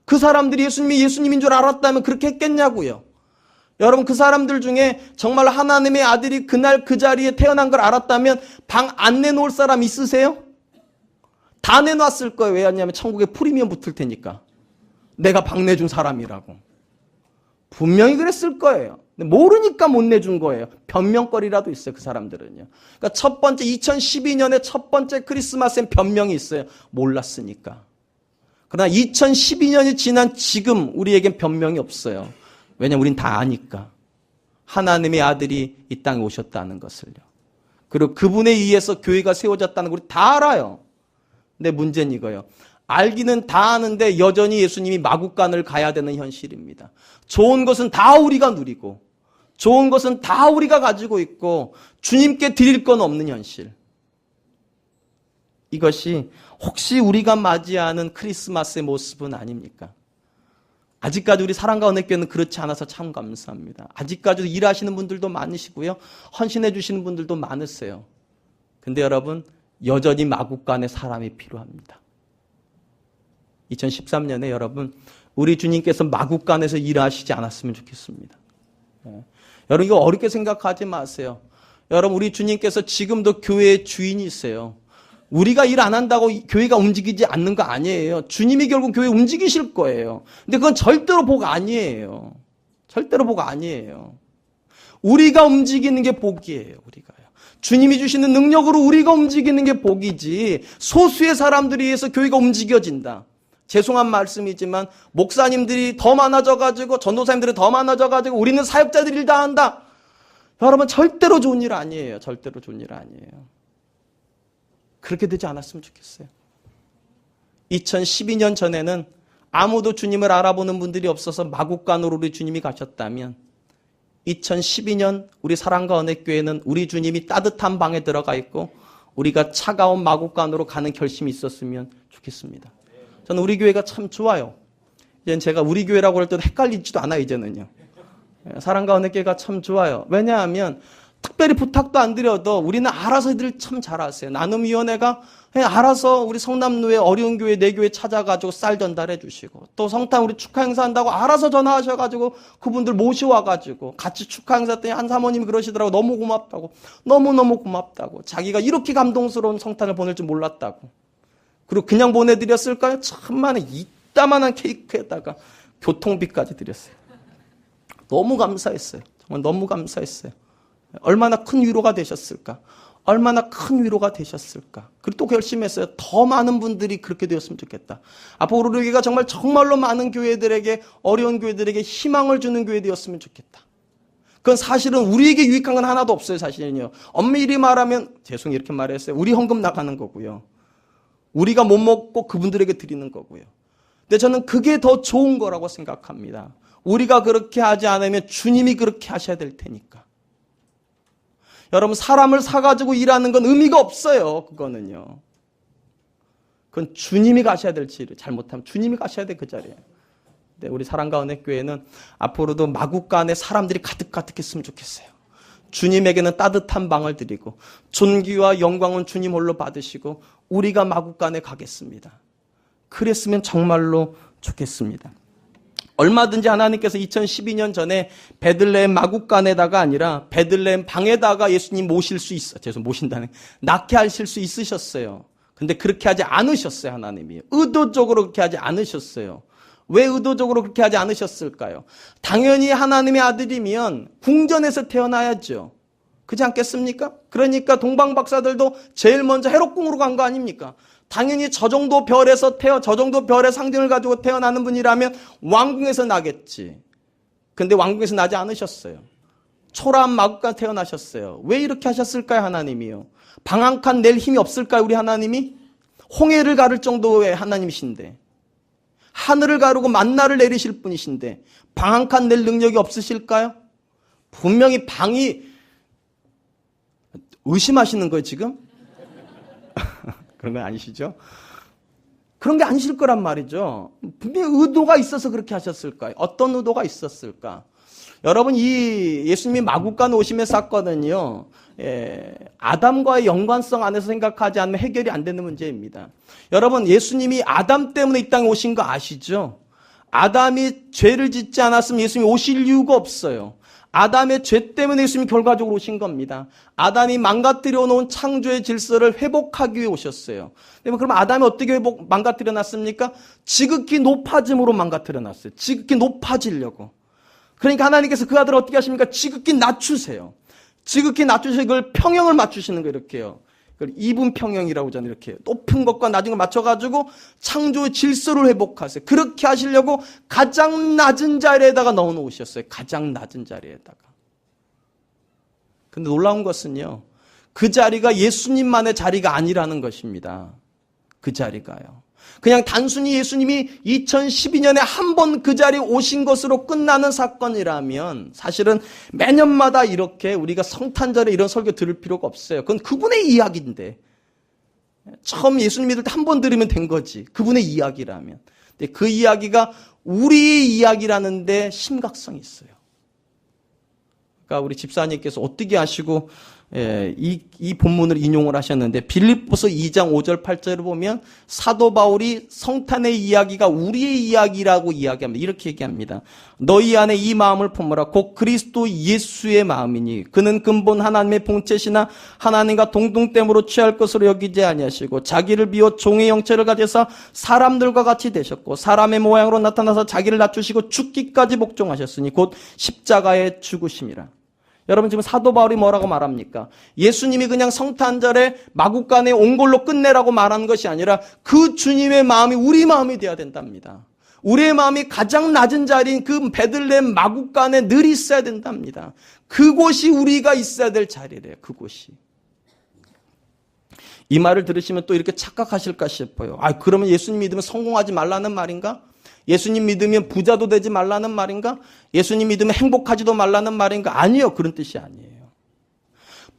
그 사람들이 예수님이 예수님인 줄 알았다면 그렇게 했겠냐고요. 여러분 그 사람들 중에 정말 하나님의 아들이 그날 그 자리에 태어난 걸 알았다면 방 안 내놓을 사람 있으세요? 다 내놨을 거예요. 왜냐하면 천국에 프리미엄 붙을 테니까. 내가 방 내준 사람이라고. 분명히 그랬을 거예요. 근데 모르니까 못 내준 거예요. 변명거리라도 있어요. 그 사람들은요. 그러니까 첫 번째 2012년에 첫 번째 크리스마스엔 변명이 있어요. 몰랐으니까. 그러나 2012년이 지난 지금 우리에겐 변명이 없어요. 왜냐하면 우린 다 아니까. 하나님의 아들이 이 땅에 오셨다는 것을요. 그리고 그분에 의해서 교회가 세워졌다는 걸 우리 다 알아요. 근데 문제는 이거예요. 알기는 다 아는데 여전히 예수님이 마국간을 가야 되는 현실입니다. 좋은 것은 다 우리가 누리고 좋은 것은 다 우리가 가지고 있고 주님께 드릴 건 없는 현실. 이것이 혹시 우리가 맞이하는 크리스마스의 모습은 아닙니까? 아직까지 우리 사랑과 은혜교회는 그렇지 않아서 참 감사합니다. 아직까지도 일하시는 분들도 많으시고요. 헌신해 주시는 분들도 많으세요. 근데 여러분 여전히 마국간에 사람이 필요합니다. 2013년에 여러분 우리 주님께서 마국간에서 일하시지 않았으면 좋겠습니다. 여러분 이거 어렵게 생각하지 마세요. 여러분 우리 주님께서 지금도 교회의 주인이세요. 우리가 일 안 한다고 교회가 움직이지 않는 거 아니에요. 주님이 결국 교회 움직이실 거예요. 근데 그건 절대로 복 아니에요. 절대로 복 아니에요. 우리가 움직이는 게 복이에요. 우리가요. 주님이 주시는 능력으로 우리가 움직이는 게 복이지 소수의 사람들에 의해서 교회가 움직여진다. 죄송한 말씀이지만 목사님들이 더 많아져가지고 전도사님들이 더 많아져가지고 우리는 사역자들 일 다 한다. 여러분 절대로 좋은 일 아니에요. 절대로 좋은 일 아니에요. 그렇게 되지 않았으면 좋겠어요. 2012년 전에는 아무도 주님을 알아보는 분들이 없어서 마국간으로 우리 주님이 가셨다면 2012년 우리 사랑과 은혜교회는 우리 주님이 따뜻한 방에 들어가 있고 우리가 차가운 마국간으로 가는 결심이 있었으면 좋겠습니다. 저는 우리 교회가 참 좋아요. 이제는 제가 우리 교회라고 할 때도 헷갈리지도 않아요, 이제는요. 사랑과 은혜교회가 참 좋아요. 왜냐하면 특별히 부탁도 안 드려도 우리는 알아서 애들 참 잘하세요. 나눔위원회가 그냥 알아서 우리 성남로에 어려운 교회, 내 교회 찾아가지고 쌀 전달해 주시고, 또 성탄 우리 축하 행사 한다고 알아서 전화하셔가지고 그분들 모셔와가지고 같이 축하 행사 했더니 한 사모님이 그러시더라고. 너무 고맙다고. 너무너무 고맙다고. 자기가 이렇게 감동스러운 성탄을 보낼 줄 몰랐다고. 그리고 그냥 보내드렸을까요? 참만한 이따만한 케이크에다가 교통비까지 드렸어요. 너무 감사했어요. 정말 너무 감사했어요. 얼마나 큰 위로가 되셨을까? 얼마나 큰 위로가 되셨을까? 그리고 또 결심했어요. 더 많은 분들이 그렇게 되었으면 좋겠다. 앞으로 우리 교회가 정말로 많은 교회들에게, 어려운 교회들에게 희망을 주는 교회 되었으면 좋겠다. 그건 사실은 우리에게 유익한 건 하나도 없어요, 사실은요. 엄밀히 말하면, 죄송해요, 이렇게 말했어요. 우리 헌금 나가는 거고요. 우리가 못 먹고 그분들에게 드리는 거고요. 근데 저는 그게 더 좋은 거라고 생각합니다. 우리가 그렇게 하지 않으면 주님이 그렇게 하셔야 될 테니까. 여러분, 사람을 사가지고 일하는 건 의미가 없어요. 그거는요. 그건 주님이 가셔야 될 지를 잘못하면 주님이 가셔야 돼, 그 자리에. 네, 우리 사랑과 은혜교회는 앞으로도 마국간에 사람들이 가득했으면 좋겠어요. 주님에게는 따뜻한 방을 드리고 존귀와 영광은 주님 홀로 받으시고 우리가 마국간에 가겠습니다. 그랬으면 정말로 좋겠습니다. 얼마든지 하나님께서 2012년 전에 베들레헴 마국간에다가 아니라 베들레헴 방에다가 예수님 낳게 하실 수 있으셨어요. 근데 그렇게 하지 않으셨어요, 하나님이. 의도적으로 그렇게 하지 않으셨어요. 왜 의도적으로 그렇게 하지 않으셨을까요? 당연히 하나님의 아들이면 궁전에서 태어나야죠. 그렇지 않겠습니까? 그러니까 동방 박사들도 제일 먼저 헤롯궁으로 간 거 아닙니까? 당연히 저 정도 별의 상징을 가지고 태어나는 분이라면 왕궁에서 나겠지. 근데 왕궁에서 나지 않으셨어요. 초라한 마국간 태어나셨어요. 왜 이렇게 하셨을까요, 하나님이요? 방 한 칸 낼 힘이 없을까요, 우리 하나님이? 홍해를 가를 정도의 하나님이신데, 하늘을 가르고 만나를 내리실 분이신데 방 한 칸 낼 능력이 없으실까요? 분명히 방이, 의심하시는 거예요, 지금? 그런 건 아니시죠? 그런 게 아니실 거란 말이죠. 분명히 의도가 있어서 그렇게 하셨을까요? 어떤 의도가 있었을까? 여러분, 이 예수님이 마국간 오심의 사건은요, 아담과의 연관성 안에서 생각하지 않으면 해결이 안 되는 문제입니다. 여러분, 예수님이 아담 때문에 이 땅에 오신 거 아시죠? 아담이 죄를 짓지 않았으면 예수님이 오실 이유가 없어요. 아담의 죄 때문에 예수님이 결과적으로 오신 겁니다. 아담이 망가뜨려 놓은 창조의 질서를 회복하기 위해 오셨어요. 그럼 아담이 어떻게 망가뜨려 놨습니까? 지극히 높아짐으로 망가뜨려 놨어요. 지극히 높아지려고. 그러니까 하나님께서 그 아들을 어떻게 하십니까? 지극히 낮추세요. 지극히 낮추셔서 그걸 평형을 맞추시는 거예요, 이렇게요. 그걸 이분 평형이라고 하잖아요, 이렇게. 높은 것과 낮은 걸 맞춰가지고 창조의 질서를 회복하세요. 그렇게 하시려고 가장 낮은 자리에다가 넣어 놓으셨어요. 가장 낮은 자리에다가. 근데 놀라운 것은요, 그 자리가 예수님만의 자리가 아니라는 것입니다. 그 자리가요. 그냥 단순히 예수님이 2012년에 한 번 그 자리에 오신 것으로 끝나는 사건이라면 사실은 매년마다 이렇게 우리가 성탄절에 이런 설교 들을 필요가 없어요. 그건 그분의 이야기인데. 처음 예수님 믿을 때 한 번 들으면 된 거지. 그분의 이야기라면. 근데 그 이야기가 우리의 이야기라는데 심각성이 있어요. 그러니까 우리 집사님께서 어떻게 하시고 이 본문을 인용을 하셨는데 빌립보서 2장 5절 8절을 보면 사도 바울이 성탄의 이야기가 우리의 이야기라고 이야기합니다. 이렇게 얘기합니다. 너희 안에 이 마음을 품으라. 곧 그리스도 예수의 마음이니 그는 근본 하나님의 본체시나 하나님과 동등됨으로 취할 것으로 여기지 아니하시고 자기를 비워 종의 형체를 가져서 사람들과 같이 되셨고 사람의 모양으로 나타나서 자기를 낮추시고 죽기까지 복종하셨으니 곧 십자가에 죽으심이라. 여러분, 지금 사도 바울이 뭐라고 말합니까? 예수님이 그냥 성탄절에 마국간에 온 걸로 끝내라고 말하는 것이 아니라 그 주님의 마음이 우리 마음이 되어야 된답니다. 우리의 마음이 가장 낮은 자리인 그 베들레헴 마국간에 늘 있어야 된답니다. 그곳이 우리가 있어야 될 자리래요. 그곳이. 이 말을 들으시면 또 이렇게 착각하실까 싶어요. 그러면 예수님 믿으면 성공하지 말라는 말인가? 예수님 믿으면 부자도 되지 말라는 말인가? 예수님 믿으면 행복하지도 말라는 말인가? 아니요. 그런 뜻이 아니에요.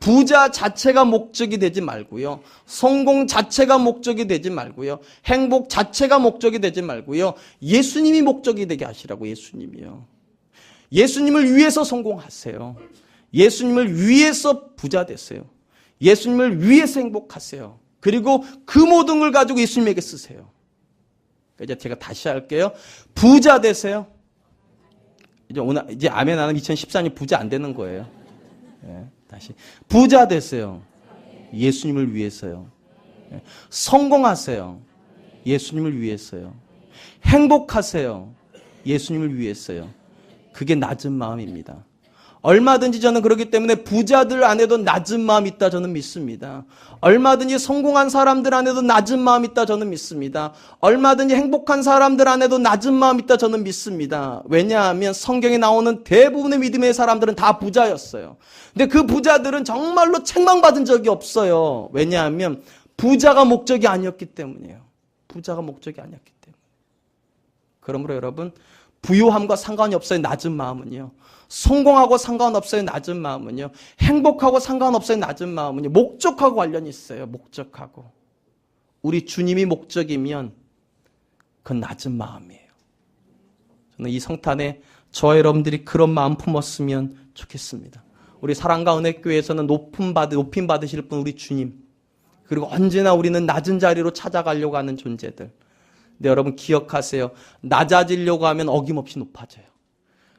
부자 자체가 목적이 되지 말고요. 성공 자체가 목적이 되지 말고요. 행복 자체가 목적이 되지 말고요. 예수님이 목적이 되게 하시라고. 예수님이요. 예수님을 위해서 성공하세요. 예수님을 위해서 부자 되세요. 예수님을 위해서 행복하세요. 그리고 그 모든 걸 가지고 예수님에게 쓰세요. 이제 제가 다시 할게요. 부자 되세요. 이제 아멘 안 하면 2014년 부자 안 되는 거예요. 네, 다시. 부자 되세요. 예수님을 위해서요. 네, 성공하세요. 예수님을 위해서요. 행복하세요. 예수님을 위해서요. 그게 낮은 마음입니다. 얼마든지 저는 그렇기 때문에 부자들 안에도 낮은 마음이 있다 저는 믿습니다. 얼마든지 성공한 사람들 안에도 낮은 마음이 있다 저는 믿습니다. 얼마든지 행복한 사람들 안에도 낮은 마음이 있다 저는 믿습니다. 왜냐하면 성경에 나오는 대부분의 믿음의 사람들은 다 부자였어요. 근데 그 부자들은 정말로 책망받은 적이 없어요. 왜냐하면 부자가 목적이 아니었기 때문이에요. 부자가 목적이 아니었기 때문에. 그러므로 여러분, 부유함과 상관이 없어요. 낮은 마음은요. 성공하고 상관없어요. 낮은 마음은요. 행복하고 상관없어요. 낮은 마음은요. 목적하고 관련이 있어요. 목적하고. 우리 주님이 목적이면 그건 낮은 마음이에요. 저는 이 성탄에 저와 여러분들이 그런 마음 품었으면 좋겠습니다. 우리 사랑과 은혜교회에서는 높임 받으실 분 우리 주님. 그리고 언제나 우리는 낮은 자리로 찾아가려고 하는 존재들. 근데 여러분 기억하세요. 낮아지려고 하면 어김없이 높아져요.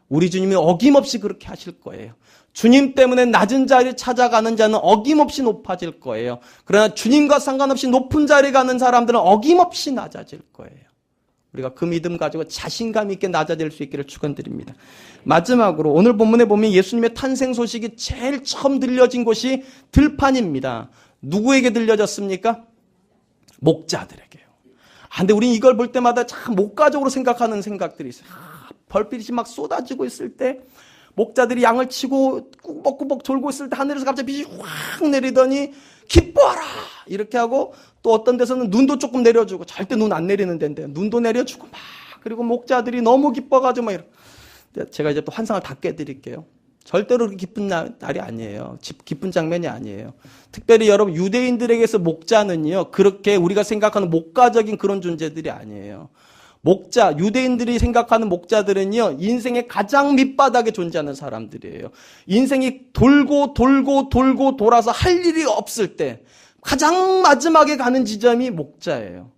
우리 주님이 어김없이 그렇게 하실 거예요. 주님 때문에 낮은 자리를 찾아가는 자는 어김없이 높아질 거예요. 그러나 주님과 상관없이 높은 자리에 가는 사람들은 어김없이 낮아질 거예요. 우리가 그 믿음 가지고 자신감 있게 낮아질 수 있기를 축원드립니다. 마지막으로 오늘 본문에 보면 예수님의 탄생 소식이 제일 처음 들려진 곳이 들판입니다. 누구에게 들려졌습니까? 목자들에게요. 근데 우리는 이걸 볼 때마다 참 목가적으로 생각하는 생각들이 있어요. 별빛이 막 쏟아지고 있을 때 목자들이 양을 치고 꾸벅꾸벅 졸고 있을 때 하늘에서 갑자기 빛이 확 내리더니 기뻐하라 이렇게 하고 또 어떤 데서는 눈도 조금 내려주고 절대 눈 안 내리는 데인데 눈도 내려주고 막 그리고 목자들이 너무 기뻐가지고 막 제가 이제 또 환상을 다 깨드릴게요. 절대로 그렇게 기쁜 날이 아니에요. 기쁜 장면이 아니에요. 특별히 여러분 유대인들에게서 목자는요 그렇게 우리가 생각하는 목가적인 그런 존재들이 아니에요. 목자, 유대인들이 생각하는 목자들은요, 인생의 가장 밑바닥에 존재하는 사람들이에요. 인생이 돌고 돌아서 할 일이 없을 때 가장 마지막에 가는 지점이 목자예요.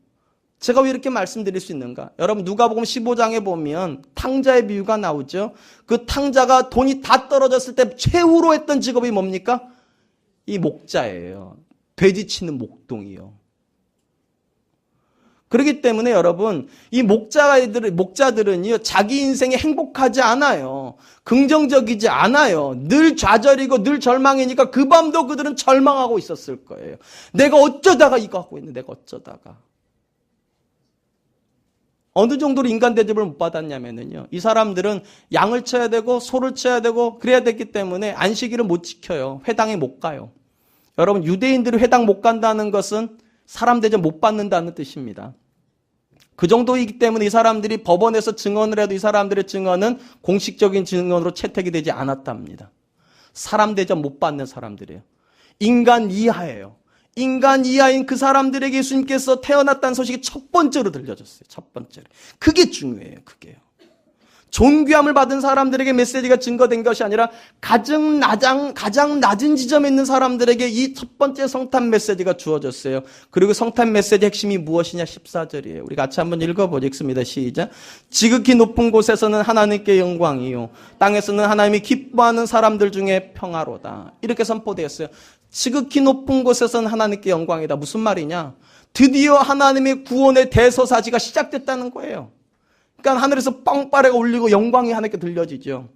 제가 왜 이렇게 말씀드릴 수 있는가? 여러분 누가복음 15장에 보면 탕자의 비유가 나오죠. 그 탕자가 돈이 다 떨어졌을 때 최후로 했던 직업이 뭡니까? 이 목자예요. 돼지 치는 목동이요. 그렇기 때문에 여러분 이 목자들은요 자기 인생에 행복하지 않아요. 긍정적이지 않아요. 늘 좌절이고 늘 절망이니까 그 밤도 그들은 절망하고 있었을 거예요. 내가 어쩌다가 이거 하고 있는데 내가 어쩌다가. 어느 정도로 인간 대접을 못 받았냐면요. 이 사람들은 양을 쳐야 되고 소를 쳐야 되고 그래야 됐기 때문에 안식일을 못 지켜요. 회당에 못 가요. 여러분 유대인들이 회당 못 간다는 것은 사람 대접 못 받는다는 뜻입니다. 그 정도이기 때문에 이 사람들이 법원에서 증언을 해도 이 사람들의 증언은 공식적인 증언으로 채택이 되지 않았답니다. 사람 대접 못 받는 사람들이에요. 인간 이하예요. 인간 이하인 그 사람들에게 예수님께서 태어났다는 소식이 첫 번째로 들려졌어요. 첫 번째로. 그게 중요해요. 그게요. 존귀함을 받은 사람들에게 메시지가 증거된 것이 아니라 가장 낮은 지점에 있는 사람들에게 이 첫 번째 성탄 메시지가 주어졌어요. 그리고 성탄 메시지 핵심이 무엇이냐 14절이에요. 우리 같이 한번 읽어보겠습니다. 시작. 지극히 높은 곳에서는 하나님께 영광이요 땅에서는 하나님이 기뻐하는 사람들 중에 평화로다. 이렇게 선포되었어요. 지극히 높은 곳에서는 하나님께 영광이다. 무슨 말이냐? 드디어 하나님의 구원의 대서사지가 시작됐다는 거예요. 그러니까 하늘에서 뻥빠레가 울리고 영광이 하나님께 들려지죠.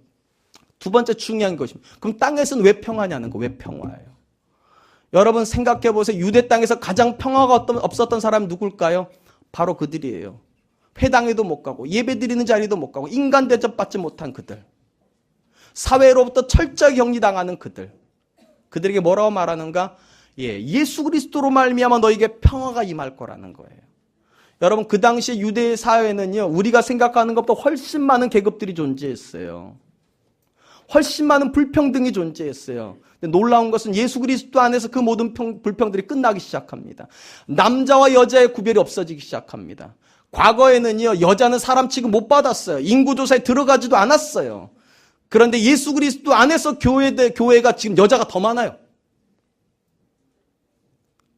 두 번째 중요한 것입니다. 그럼 땅에서는 왜 평화냐는 거. 왜 평화예요? 여러분 생각해 보세요. 유대 땅에서 가장 평화가 없었던 사람이 누굴까요? 바로 그들이에요. 회당에도 못 가고 예배 드리는 자리도 못 가고 인간 대접받지 못한 그들. 사회로부터 철저히 격리당하는 그들. 그들에게 뭐라고 말하는가? 예수 그리스도로 말미암아 너에게 평화가 임할 거라는 거예요. 여러분 그 당시에 유대 사회는요 우리가 생각하는 것보다 훨씬 많은 계급들이 존재했어요. 훨씬 많은 불평등이 존재했어요. 근데 놀라운 것은 예수 그리스도 안에서 그 모든 불평들이 끝나기 시작합니다. 남자와 여자의 구별이 없어지기 시작합니다. 과거에는요, 여자는 사람 취급 못 받았어요. 인구조사에 들어가지도 않았어요. 그런데 예수 그리스도 안에서 교회가 지금 여자가 더 많아요.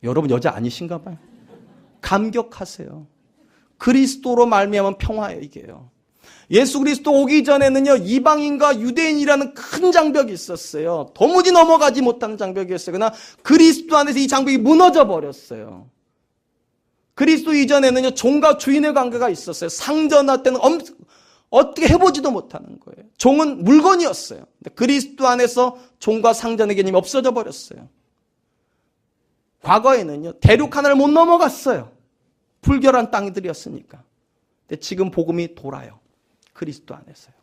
여러분 여자 아니신가 봐요. 감격하세요. 그리스도로 말미암은 평화예요, 이게요. 예수 그리스도 오기 전에는요, 이방인과 유대인이라는 큰 장벽이 있었어요. 도무지 넘어가지 못하는 장벽이었어요. 그러나 그리스도 안에서 이 장벽이 무너져 버렸어요. 그리스도 이전에는요, 종과 주인의 관계가 있었어요. 상전할 때는 어떻게 해보지도 못하는 거예요. 종은 물건이었어요. 근데 그리스도 안에서 종과 상전의 개념이 없어져 버렸어요. 과거에는요, 대륙 하나를 못 넘어갔어요. 불결한 땅들이었으니까. 근데 지금 복음이 돌아요. 그리스도 안에서요.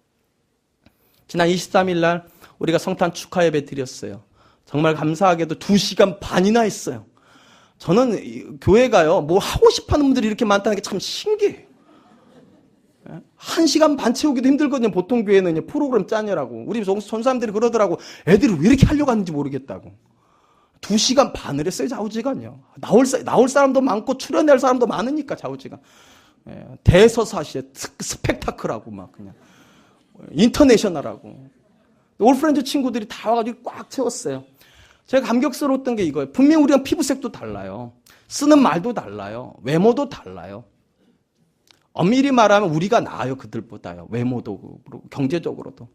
지난 23일 날 우리가 성탄 축하 예배 드렸어요. 정말 감사하게도 2시간 반이나 했어요. 저는 교회가요, 뭐 하고 싶어 하는 분들이 이렇게 많다는 게 참 신기해요. 1시간 반 채우기도 힘들거든요. 보통 교회는 프로그램 짜느라고. 우리 전사람들이 그러더라고. 애들이 왜 이렇게 하려고 하는지 모르겠다고. 2시간 반을 했어요, 좌우지간요. 나올 사람도 많고 출연할 사람도 많으니까 좌우지간. 대서사시에 스펙타클하고 막 그냥 인터내셔널하고. 올프렌즈 친구들이 다 와가지고 꽉 채웠어요. 제가 감격스러웠던 게 이거예요. 분명히 우리랑 피부색도 달라요. 쓰는 말도 달라요. 외모도 달라요. 엄밀히 말하면 우리가 나아요, 그들보다요. 외모도 그렇고 경제적으로도.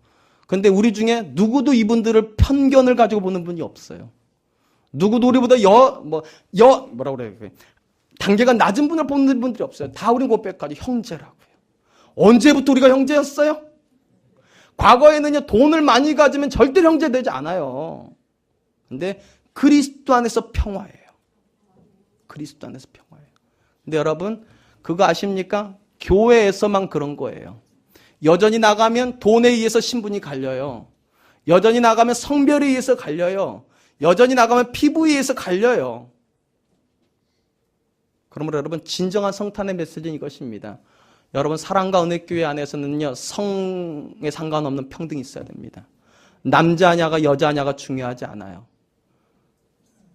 그런데 우리 중에 누구도 이분들을 편견을 가지고 보는 분이 없어요. 누구도 우리보다 뭐라고 그래요? 단계가 낮은 분을 보는 분들이 없어요. 다 우린 고백하지 형제라고요. 언제부터 우리가 형제였어요? 과거에는요, 돈을 많이 가지면 절대 형제 되지 않아요. 근데 그리스도 안에서 평화예요. 그리스도 안에서 평화예요. 근데 여러분, 그거 아십니까? 교회에서만 그런 거예요. 여전히 나가면 돈에 의해서 신분이 갈려요. 여전히 나가면 성별에 의해서 갈려요. 여전히 나가면 피부에 의해서 갈려요. 그러므로 여러분, 진정한 성탄의 메시지는 이것입니다. 여러분, 사랑과 은혜교회 안에서는요, 성에 상관없는 평등이 있어야 됩니다. 남자냐가 여자냐가 중요하지 않아요.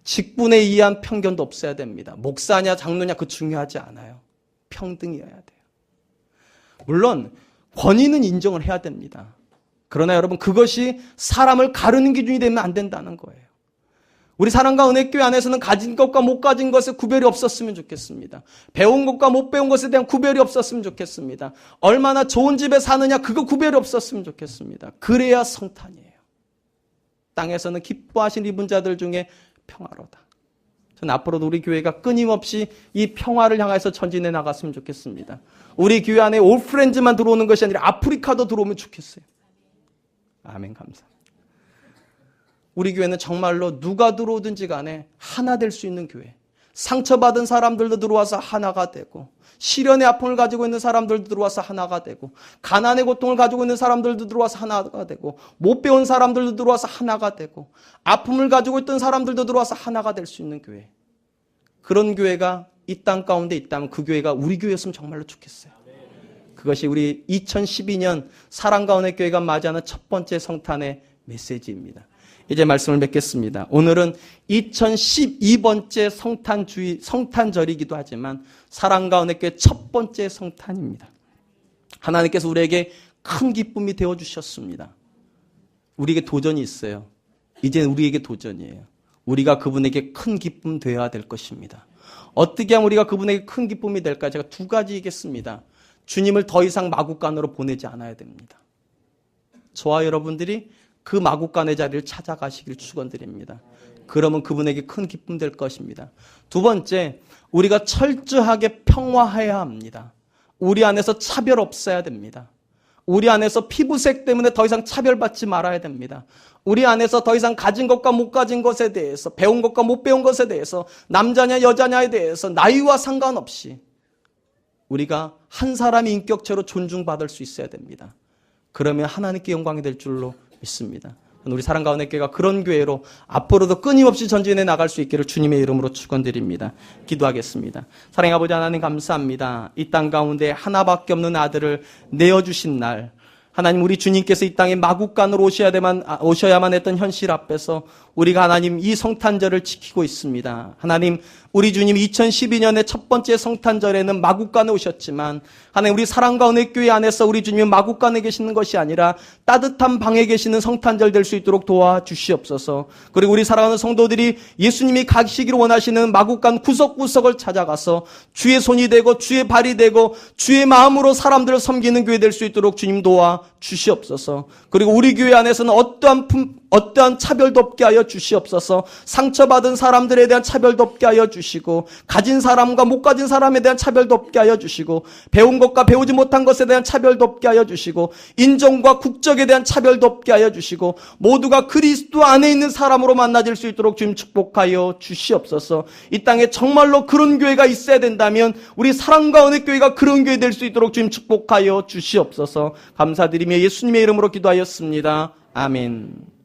직분에 의한 편견도 없어야 됩니다. 목사냐 장로냐 그 중요하지 않아요. 평등이어야 돼요. 물론 권위는 인정을 해야 됩니다. 그러나 여러분, 그것이 사람을 가르는 기준이 되면 안 된다는 거예요. 우리 사랑과 은혜교회 안에서는 가진 것과 못 가진 것에 구별이 없었으면 좋겠습니다. 배운 것과 못 배운 것에 대한 구별이 없었으면 좋겠습니다. 얼마나 좋은 집에 사느냐 그거 구별이 없었으면 좋겠습니다. 그래야 성탄이에요. 땅에서는 기뻐하신 입은 자들 중에 평화로다. 전 앞으로도 우리 교회가 끊임없이 이 평화를 향해서 전진해 나갔으면 좋겠습니다. 우리 교회 안에 올프렌즈만 들어오는 것이 아니라 아프리카도 들어오면 좋겠어요. 아멘, 감사합니다. 우리 교회는 정말로 누가 들어오든지 간에 하나 될 수 있는 교회. 상처받은 사람들도 들어와서 하나가 되고, 시련의 아픔을 가지고 있는 사람들도 들어와서 하나가 되고, 가난의 고통을 가지고 있는 사람들도 들어와서 하나가 되고, 못 배운 사람들도 들어와서 하나가 되고, 아픔을 가지고 있던 사람들도 들어와서 하나가 될 수 있는 교회. 그런 교회가 이 땅 가운데 있다면 그 교회가 우리 교회였으면 정말로 좋겠어요. 그것이 우리 2012년 사랑과 은혜 교회가 맞이하는 첫 번째 성탄의 메시지입니다. 이제 말씀을 맺겠습니다. 오늘은 2012번째 성탄절이기도 하지만 사랑과 은혜 교회 첫 번째 성탄입니다. 하나님께서 우리에게 큰 기쁨이 되어주셨습니다. 우리에게 도전이 있어요. 이제 우리에게 도전이에요. 우리가 그분에게 큰 기쁨 되어야 될 것입니다. 어떻게 하면 우리가 그분에게 큰 기쁨이 될까? 제가 2가지 얘기했습니다. 주님을 더 이상 마구간으로 보내지 않아야 됩니다. 저와 여러분들이 그 마구간의 자리를 찾아가시길 축원드립니다. 그러면 그분에게 큰 기쁨 될 것입니다. 2번째, 우리가 철저하게 평화해야 합니다. 우리 안에서 차별 없어야 됩니다. 우리 안에서 피부색 때문에 더 이상 차별받지 말아야 됩니다. 우리 안에서 더 이상 가진 것과 못 가진 것에 대해서, 배운 것과 못 배운 것에 대해서, 남자냐 여자냐에 대해서 나이와 상관없이 우리가 한 사람의 인격체로 존중받을 수 있어야 됩니다. 그러면 하나님께 영광이 될 줄로 믿습니다. 우리 사랑과 은혜교회가 그런 교회로 앞으로도 끊임없이 전진해 나갈 수 있기를 주님의 이름으로 축원드립니다. 기도하겠습니다. 사랑의 아버지 하나님 감사합니다. 이 땅 가운데 하나밖에 없는 아들을 내어주신 날, 하나님, 우리 주님께서 이 땅에 마국간으로 오셔야만 했던 현실 앞에서 우리가 하나님 이 성탄절을 지키고 있습니다. 하나님, 우리 주님 2012년의 첫 번째 성탄절에는 마국간에 오셨지만 하나님, 우리 사랑과 은혜교회 안에서 우리 주님은 마국간에 계시는 것이 아니라 따뜻한 방에 계시는 성탄절 될 수 있도록 도와주시옵소서. 그리고 우리 사랑하는 성도들이 예수님이 가시기를 원하시는 마국간 구석구석을 찾아가서 주의 손이 되고 주의 발이 되고 주의 마음으로 사람들을 섬기는 교회 될 수 있도록 주님 도와주시옵소서. 그리고 우리 교회 안에서는 어떠한 차별도 없게 하여 주시옵소서. 상처받은 사람들에 대한 차별도 없게 하여 주시고, 가진 사람과 못 가진 사람에 대한 차별도 없게 하여 주시고, 배운 것과 배우지 못한 것에 대한 차별도 없게 하여 주시고, 인종과 국적에 대한 차별도 없게 하여 주시고, 모두가 그리스도 안에 있는 사람으로 만나질 수 있도록 주님 축복하여 주시옵소서. 이 땅에 정말로 그런 교회가 있어야 된다면 우리 사랑과 은혜교회가 그런 교회 될 수 있도록 주님 축복하여 주시옵소서. 감사드리며 예수님의 이름으로 기도하였습니다. 아멘.